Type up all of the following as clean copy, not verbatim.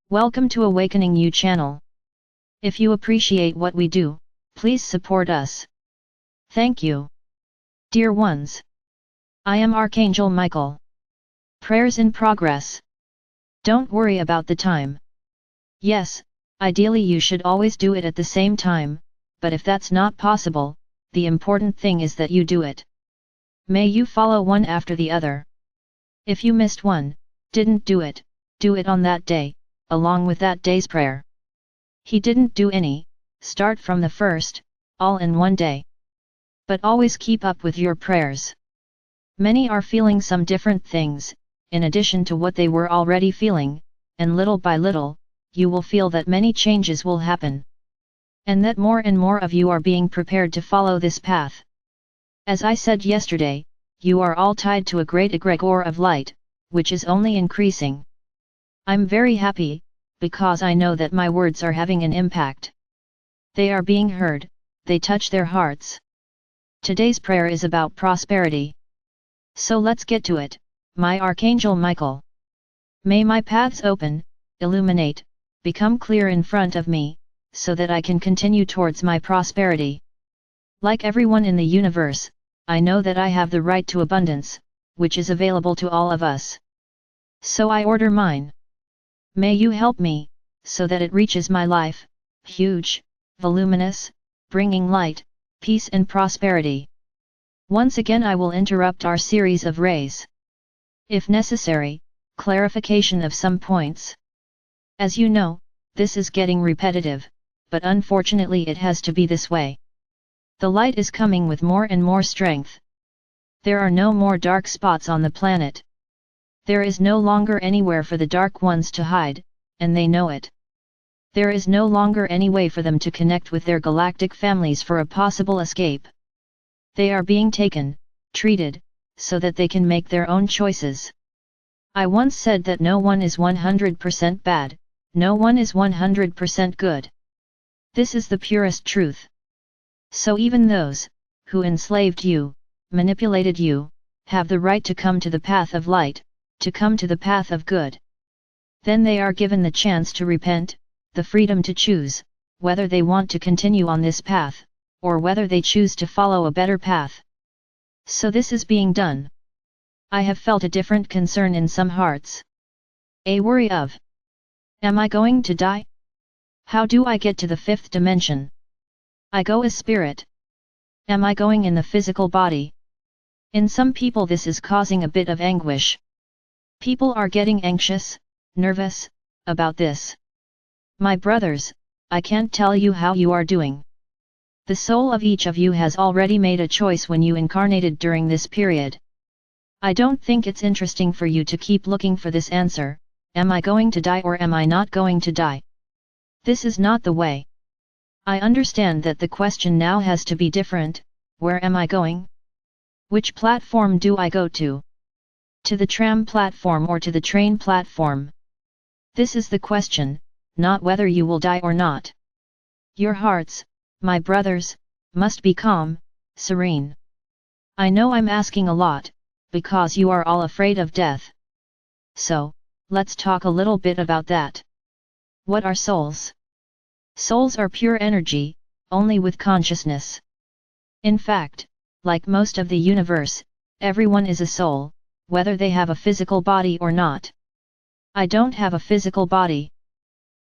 Welcome to Awakening You channel. If you appreciate what we do, please support us. Thank you. Dear ones, I am Archangel Michael. Prayers in progress. Don't worry about the time. Yes, ideally you should always do it at the same time, but if that's not possible, the important thing is that you do it. May you follow one after the other. If you missed one, didn't do it on that day, along with that day's prayer. He didn't do any, start from the first, all in one day. But always keep up with your prayers. Many are feeling some different things, in addition to what they were already feeling, and little by little, you will feel that many changes will happen. And that more and more of you are being prepared to follow this path. As I said yesterday, you are all tied to a great egregore of light, which is only increasing. I'm very happy, because I know that my words are having an impact. They are being heard, they touch their hearts. Today's prayer is about prosperity. So let's get to it, my Archangel Michael. May my paths open, illuminate, become clear in front of me, so that I can continue towards my prosperity. Like everyone in the universe, I know that I have the right to abundance, which is available to all of us. So I order mine. May you help me, so that it reaches my life, huge, voluminous, bringing light, peace and prosperity. Once again I will interrupt our series of rays. If necessary, clarification of some points. As you know, this is getting repetitive, but unfortunately it has to be this way. The light is coming with more and more strength. There are no more dark spots on the planet. There is no longer anywhere for the dark ones to hide, and they know it. There is no longer any way for them to connect with their galactic families for a possible escape. They are being taken, treated, so that they can make their own choices. I once said that no one is 100% bad, no one is 100% good. This is the purest truth. So even those, who enslaved you, manipulated you, have the right to come to the path of light, to come to the path of good. Then they are given the chance to repent, the freedom to choose, whether they want to continue on this path, or whether they choose to follow a better path. So this is being done. I have felt a different concern in some hearts. A worry of, am I going to die? How do I get to the fifth dimension? I go as spirit. Am I going in the physical body? In some people this is causing a bit of anguish. People are getting anxious, nervous, about this. My brothers, I can't tell you how you are doing. The soul of each of you has already made a choice when you incarnated during this period. I don't think it's interesting for you to keep looking for this answer, am I going to die or am I not going to die? This is not the way. I understand that the question now has to be different, where am I going? Which platform do I go to? To the tram platform or to the train platform? This is the question, not whether you will die or not. Your hearts, my brothers, must be calm, serene. I know I'm asking a lot, because you are all afraid of death. So, let's talk a little bit about that. What are souls? Souls are pure energy, only with consciousness. In fact, like most of the universe, everyone is a soul, whether they have a physical body or not. I don't have a physical body.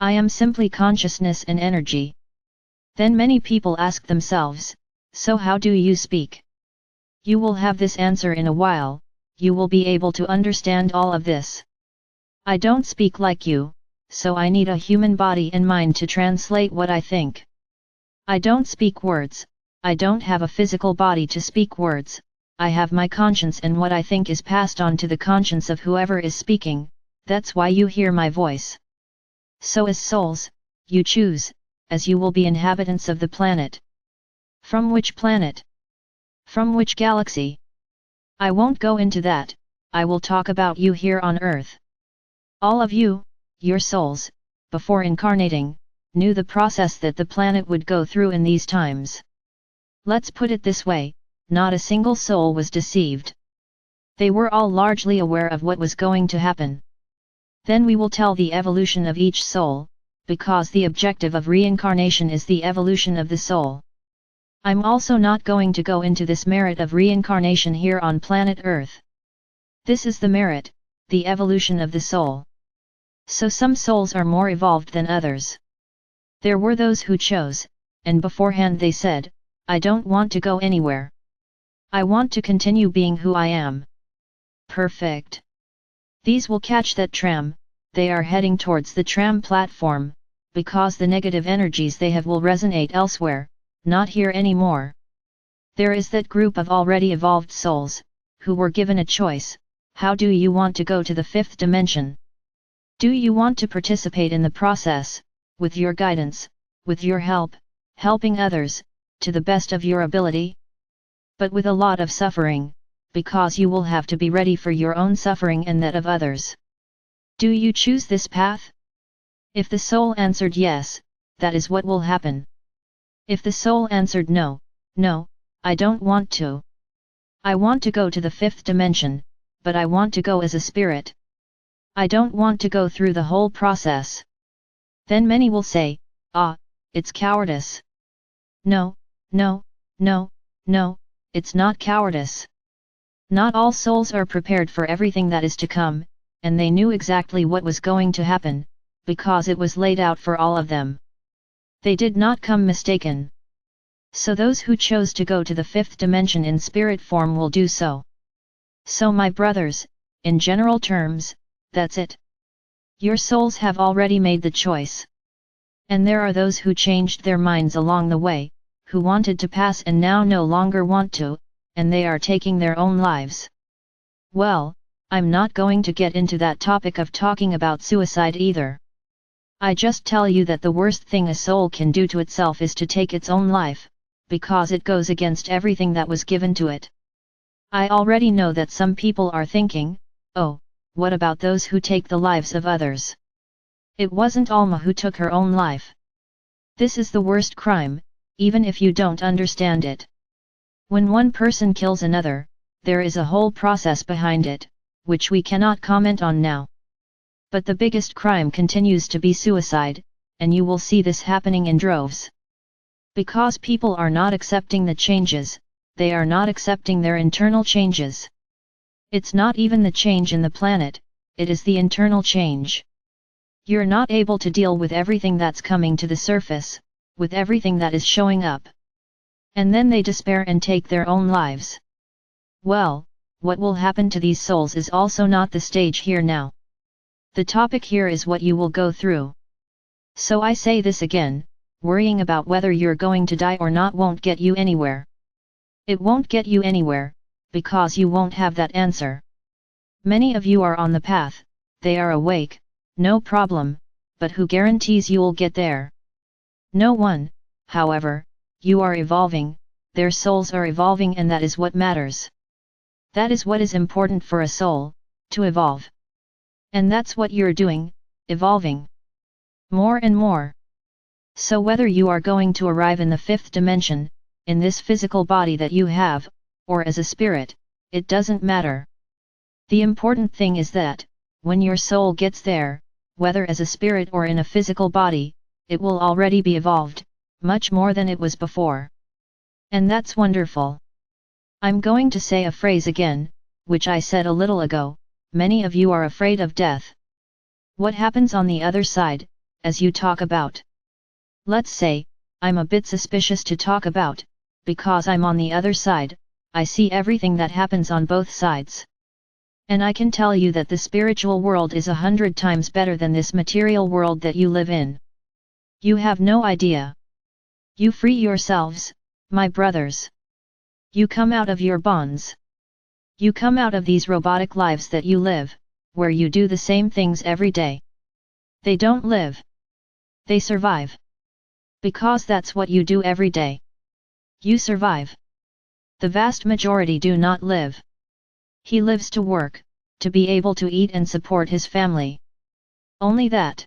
I am simply consciousness and energy. Then many people ask themselves, so how do you speak? You will have this answer in a while, you will be able to understand all of this. I don't speak like you, so I need a human body and mind to translate what I think. I don't speak words, I don't have a physical body to speak words, I have my conscience and what I think is passed on to the conscience of whoever is speaking, that's why you hear my voice. So as souls, you choose, as you will be inhabitants of the planet. From which planet? From which galaxy? I won't go into that, I will talk about you here on Earth. All of you, your souls, before incarnating, knew the process that the planet would go through in these times. Let's put it this way, not a single soul was deceived. They were all largely aware of what was going to happen. Then we will tell the evolution of each soul, because the objective of reincarnation is the evolution of the soul. I'm also not going to go into this merit of reincarnation here on planet Earth. This is the merit, the evolution of the soul. So some souls are more evolved than others. There were those who chose, and beforehand they said, I don't want to go anywhere. I want to continue being who I am. Perfect. These will catch that tram, they are heading towards the tram platform, because the negative energies they have will resonate elsewhere, not here anymore. There is that group of already evolved souls, who were given a choice. How do you want to go to the fifth dimension? Do you want to participate in the process, with your guidance, with your help, helping others, to the best of your ability? But with a lot of suffering, because you will have to be ready for your own suffering and that of others. Do you choose this path? If the soul answered yes, that is what will happen. If the soul answered no, no, I don't want to. I want to go to the fifth dimension, but I want to go as a spirit. I don't want to go through the whole process. Then many will say, it's cowardice. No, no, no, no, it's not cowardice. Not all souls are prepared for everything that is to come, and they knew exactly what was going to happen, because it was laid out for all of them. They did not come mistaken. So those who chose to go to the fifth dimension in spirit form will do so. So my brothers, in general terms, that's it. Your souls have already made the choice. And there are those who changed their minds along the way, who wanted to pass and now no longer want to, and they are taking their own lives. Well, I'm not going to get into that topic of talking about suicide either. I just tell you that the worst thing a soul can do to itself is to take its own life, because it goes against everything that was given to it. I already know that some people are thinking, oh, what about those who take the lives of others? It wasn't Alma who took her own life. This is the worst crime, even if you don't understand it. When one person kills another, there is a whole process behind it, which we cannot comment on now. But the biggest crime continues to be suicide, and you will see this happening in droves. Because people are not accepting the changes, they are not accepting their internal changes. It's not even the change in the planet, it is the internal change. You're not able to deal with everything that's coming to the surface, with everything that is showing up. And then they despair and take their own lives. Well, what will happen to these souls is also not the stage here now. The topic here is what you will go through. So I say this again, worrying about whether you're going to die or not won't get you anywhere. It won't get you anywhere, because you won't have that answer. Many of you are on the path, they are awake, no problem, but who guarantees you'll get there? No one. However, you are evolving, their souls are evolving, and that is what matters. That is what is important for a soul, to evolve. And that's what you're doing, evolving. More and more. So whether you are going to arrive in the fifth dimension, in this physical body that you have, or as a spirit, it doesn't matter. The important thing is that, when your soul gets there, whether as a spirit or in a physical body, it will already be evolved, much more than it was before. And that's wonderful. I'm going to say a phrase again, which I said a little ago, many of you are afraid of death. What happens on the other side, as you talk about? Let's say, I'm a bit suspicious to talk about, because I'm on the other side, I see everything that happens on both sides. And I can tell you that the spiritual world is 100 times better than this material world that you live in. You have no idea. You free yourselves, my brothers. You come out of your bonds. You come out of these robotic lives that you live, where you do the same things every day. They don't live. They survive. Because that's what you do every day. You survive. The vast majority do not live. He lives to work, to be able to eat and support his family. Only that.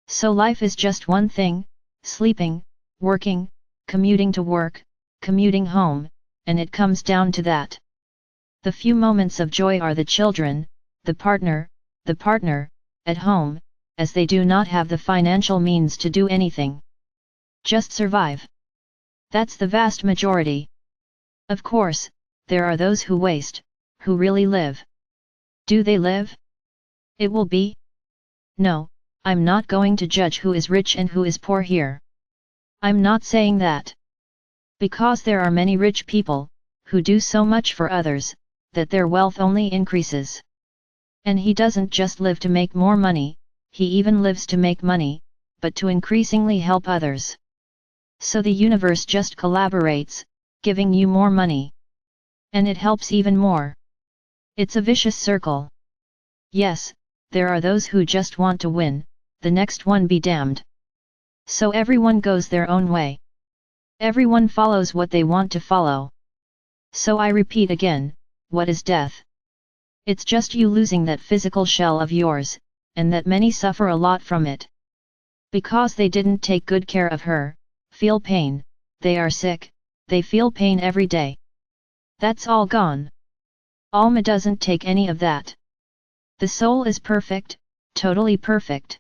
So life is just one thing, sleeping, working, commuting to work, commuting home, and it comes down to that. The few moments of joy are the children, the partner, at home, as they do not have the financial means to do anything. Just survive. That's the vast majority. Of course, there are those who waste, who really live. Do they live? It will be? No, I'm not going to judge who is rich and who is poor here. I'm not saying that. Because there are many rich people, who do so much for others, that their wealth only increases. And he doesn't just live to make more money, he even lives to make money, but to increasingly help others. So the universe just collaborates, giving you more money. And it helps even more. It's a vicious circle. Yes, there are those who just want to win, the next one be damned. So everyone goes their own way. Everyone follows what they want to follow. So I repeat again, what is death? It's just you losing that physical shell of yours, and that many suffer a lot from it. Because they didn't take good care of her, feel pain, they are sick, they feel pain every day. That's all gone. Alma doesn't take any of that. The soul is perfect, totally perfect.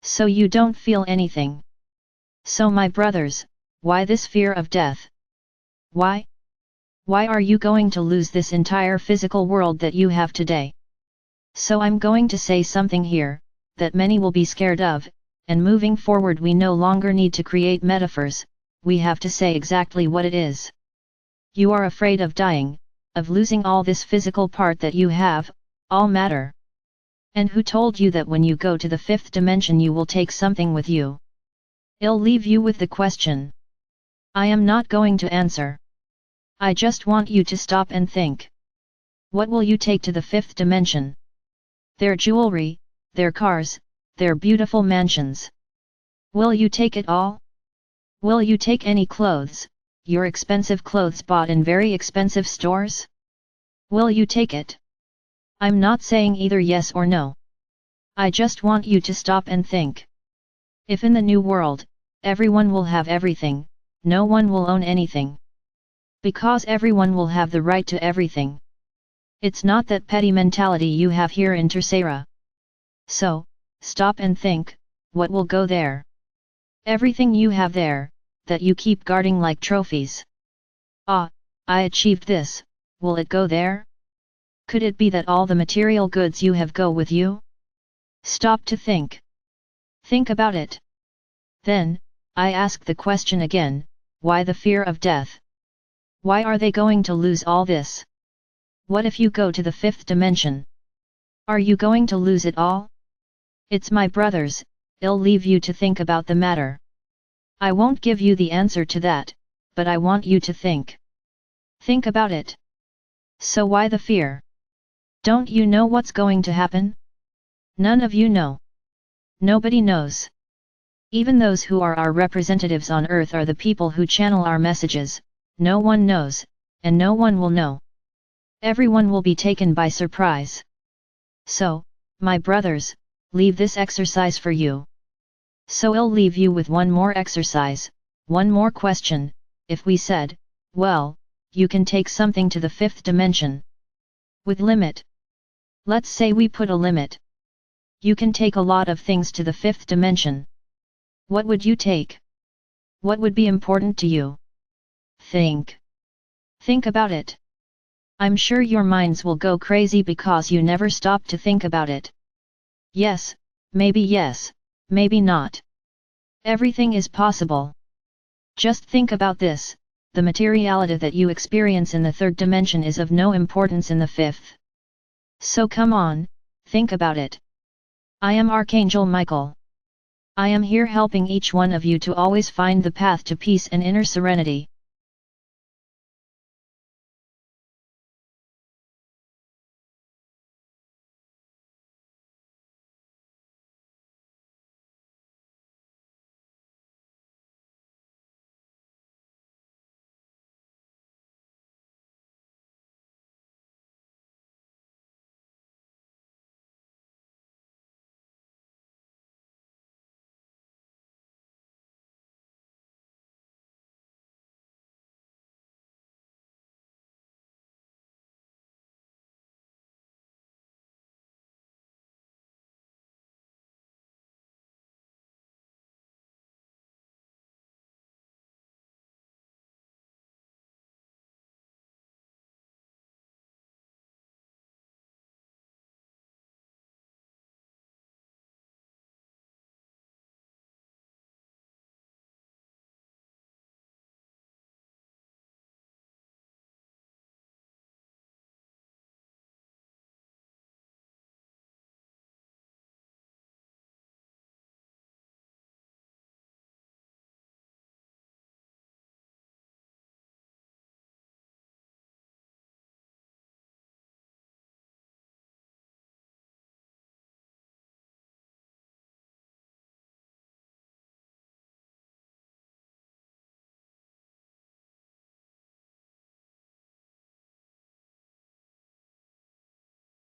So you don't feel anything. So my brothers, why this fear of death? Why? Why are you going to lose this entire physical world that you have today? So I'm going to say something here, that many will be scared of, and moving forward we no longer need to create metaphors, we have to say exactly what it is. You are afraid of dying, of losing all this physical part that you have, all matter. And who told you that when you go to the fifth dimension you will take something with you? I'll leave you with the question. I am not going to answer. I just want you to stop and think. What will you take to the fifth dimension? Their jewelry, their cars, their beautiful mansions. Will you take it all? Will you take any clothes, your expensive clothes bought in very expensive stores? Will you take it? I'm not saying either yes or no. I just want you to stop and think. If in the new world, everyone will have everything, no one will own anything. Because everyone will have the right to everything. It's not that petty mentality you have here in Tercera. So, stop and think, what will go there? Everything you have there, that you keep guarding like trophies. Ah, I achieved this, will it go there? Could it be that all the material goods you have go with you? Stop to think. Think about it. Then, I ask the question again, why the fear of death? Why are they going to lose all this? What if you go to the fifth dimension? Are you going to lose it all? It's my brothers, I'll leave you to think about the matter. I won't give you the answer to that, but I want you to think. Think about it. So why the fear? Don't you know what's going to happen? None of you know. Nobody knows. Even those who are our representatives on earth are the people who channel our messages, no one knows, and no one will know. Everyone will be taken by surprise. So, my brothers, leave this exercise for you. So I'll leave you with one more exercise, one more question. If we said, well, you can take something to the fifth dimension. With limit. Let's say we put a limit. You can take a lot of things to the fifth dimension. What would you take? What would be important to you? Think. Think about it. I'm sure your minds will go crazy because you never stop to think about it. Yes, maybe not. Everything is possible. Just think about this, the materiality that you experience in the third dimension is of no importance in the fifth. So come on, think about it. I am Archangel Michael. I am here helping each one of you to always find the path to peace and inner serenity.